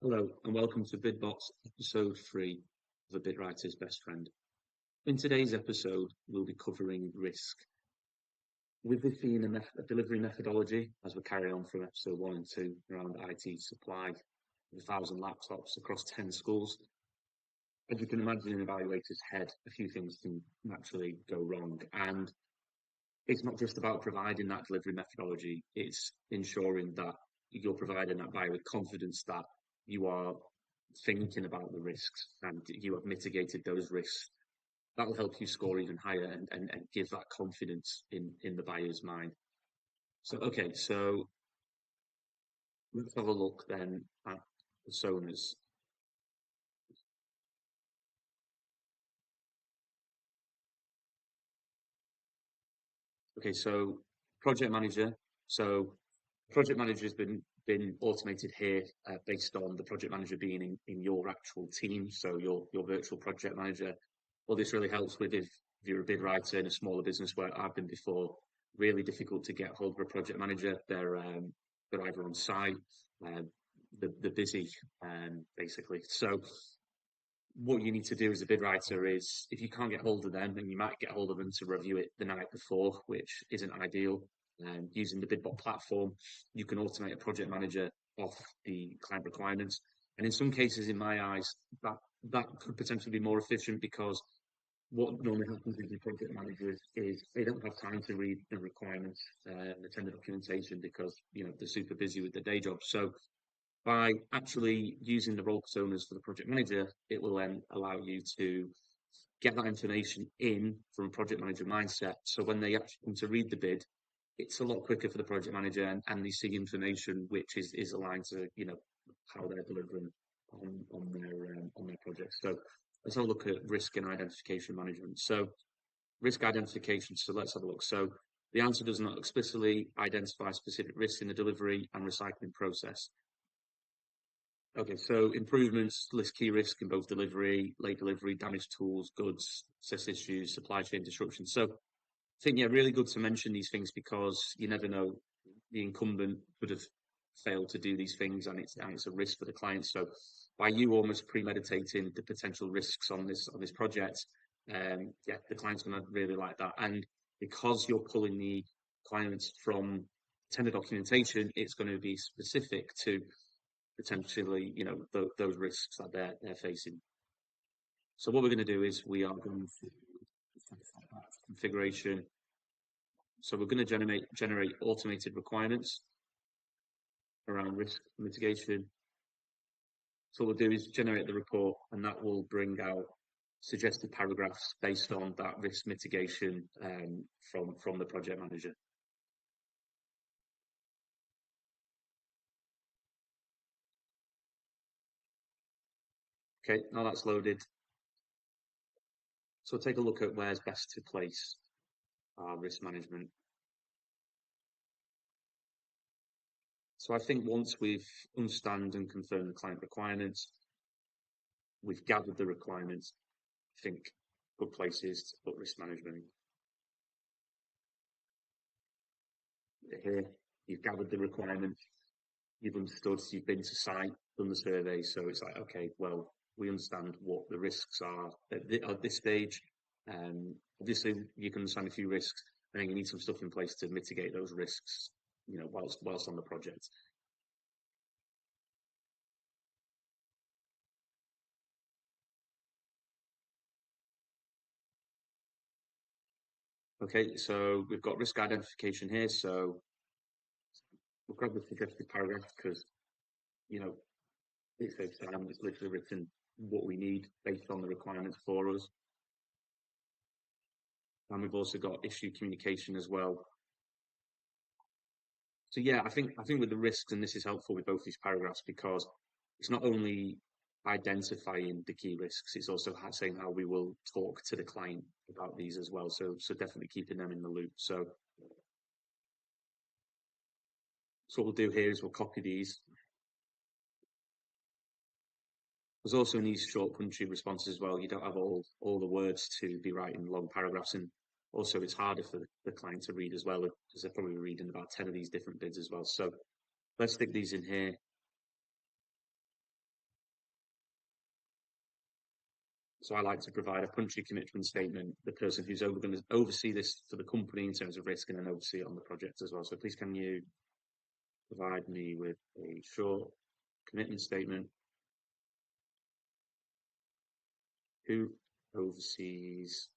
Hello and welcome to BidBot's episode 3 of A Bid Writer's Best Friend. In today's episode, we'll be covering risk. With this being a delivery methodology, as we carry on from episode 1 and 2 around IT supply, 1,000 laptops across 10 schools, as you can imagine in an evaluator's head, a few things can naturally go wrong. And it's not just about providing that delivery methodology, it's ensuring that you're providing that buyer with confidence that you are thinking about the risks and you have mitigated those risks. That will help you score even higher and give that confidence in the buyer's mind. So let's have a look then at personas. Okay, so project manager. So project manager has been automated here based on the project manager being in your actual team, so your virtual project manager. Well, this really helps with if you're a bid writer in a smaller business where I've been before. Really difficult to get hold of a project manager. They're either on site, uh, they're busy, basically. So what you need to do as a bid writer is if you can't get hold of them, and you might get hold of them to review it the night before, which isn't ideal. Using the BidBot platform, you can automate a project manager off the client requirements, and in some cases, in my eyes, that could potentially be more efficient because what normally happens with the project managers is they don't have time to read the requirements, the tender documentation because they're super busy with their day job. So by actually using the role personas for the project manager, it will then allow you to get that information in from a project manager mindset. So when they actually come to read the bid, it's a lot quicker for the project manager and they see information which is aligned to how they're delivering on their projects. So let's have a look at risk and identification management. So risk identification. So let's have a look. So the answer does not explicitly identify specific risks in the delivery and recycling process. Okay, so improvements list key risks in both delivery, late delivery, damaged tools, goods, access issues, supply chain disruption. So I think, yeah, really good to mention these things because you never know, the incumbent could have failed to do these things and it's a risk for the client. So by you almost premeditating the potential risks on this project, yeah, the client's going to really like that. And because you're pulling the requirements from tender documentation, it's going to be specific to potentially, those risks that they're facing. So what we're going to do is we are going to configuration. So we're going to generate automated requirements around risk mitigation. So what we'll do is generate the report, and that will bring out suggested paragraphs based on that risk mitigation from the project manager. Okay, now that's loaded. So we'll take a look at where's best to place our risk management. So I think once we've understand and confirmed the client requirements, we've gathered the requirements, I think good places to put risk management. Here, you've gathered the requirements, you've understood, you've been to site, done the survey, so it's like, okay, well, we understand what the risks are at this stage. Obviously, you can understand a few risks, and then you need some stuff in place to mitigate those risks, whilst on the project. Okay, so we've got risk identification here, so we'll grab the suggested paragraph because, you know, it saves time. It's literally written what we need based on the requirements for us. And we've also got issue communication as well. So yeah, I think with the risks, and this is helpful with both these paragraphs because it's not only identifying the key risks, it's also saying how we will talk to the client about these as well. So definitely keeping them in the loop. So what we'll do here is we'll copy these. There's also in these short punchy responses as well. You don't have all the words to be writing long paragraphs, and also it's harder for the client to read as well because they're probably reading about 10 of these different bids as well. So let's stick these in here. So I like to provide a punchy commitment statement, the person who's going to oversee this for the company in terms of risk and then oversee it on the project as well. So please can you provide me with a short commitment statement? Who oversees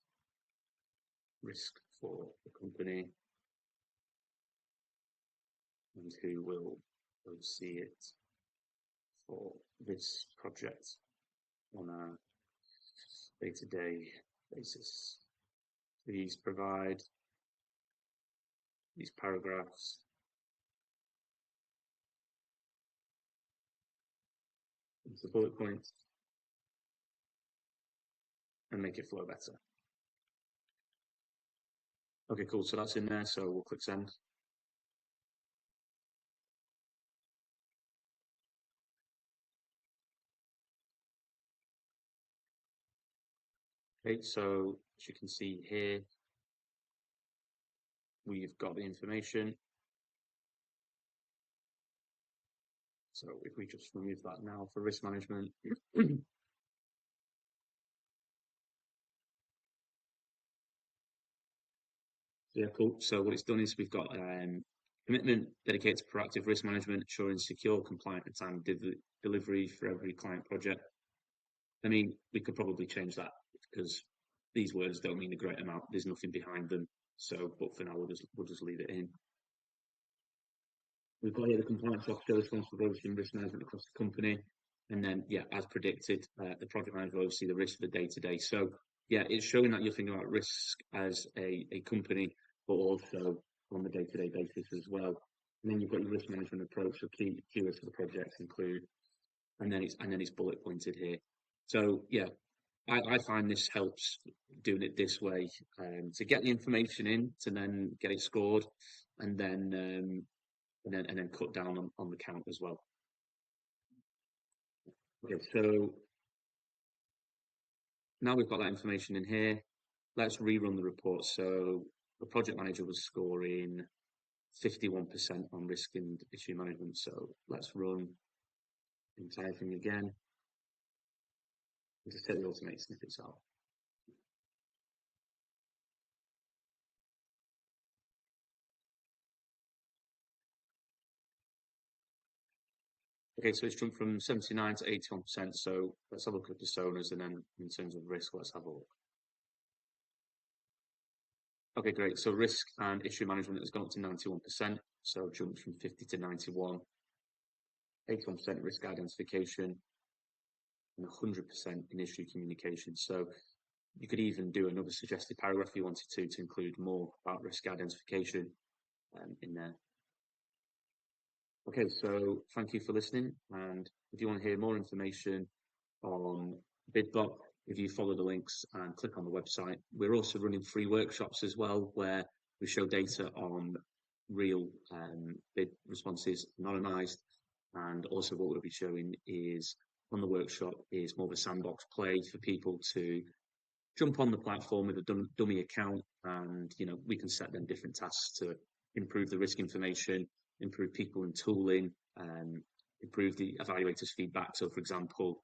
risk for the company and who will oversee it for this project on a day-to-day basis? Please provide these paragraphs into bullet points and make it flow better. Okay, cool. So that's in there. So we'll click send. Okay, so as you can see here, we've got the information. So if we just remove that now for risk management, yeah, cool. So what it's done is we've got commitment dedicated to proactive risk management, ensuring secure, compliant, and timely delivery for every client project. I mean, we could probably change that because these words don't mean a great amount. There's nothing behind them. So, but for now, we'll just leave it in. We've got here the compliance officer responsible for overseeing risk management across the company. And then, yeah, as predicted, the project manager will oversee the risk for the day-to-day. So, yeah, it's showing that you're thinking about risk as a company, but also on the day-to-day basis as well. And then you've got your risk management approach. So key keywords for the projects include, and then it's bullet pointed here. So yeah, I find this helps doing it this way to get the information in, to then get it scored, and then cut down on the count as well. Okay, so now we've got that information in here. Let's rerun the report. So the project manager was scoring 51% on risk and issue management. So let's run the entire thing again. Just take the automate snippets out. Okay, so it's jumped from 79 to 81%. So let's have a look at personas, and then in terms of risk, let's have a look. Okay, great. So risk and issue management has gone up to 91%. So jumped from 50 to 91. 81% risk identification and 100% in issue communication. So you could even do another suggested paragraph if you wanted to include more about risk identification in there. Okay, so thank you for listening. And if you want to hear more information on BidBot, if you follow the links and click on the website, we're also running free workshops as well, where we show data on real bid responses, anonymized. And also what we'll be showing is on the workshop is more of a sandbox play for people to jump on the platform with a dummy account, and we can set them different tasks to improve the risk information, improve people and tooling, improve the evaluators' feedback. So, for example,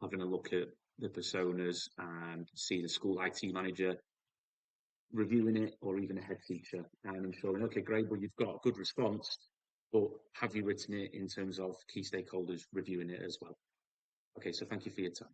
having a look at the personas and see the school IT manager reviewing it, or even a head teacher, and ensuring, okay, great, well, you've got a good response, but have you written it in terms of key stakeholders reviewing it as well? Okay, so thank you for your time.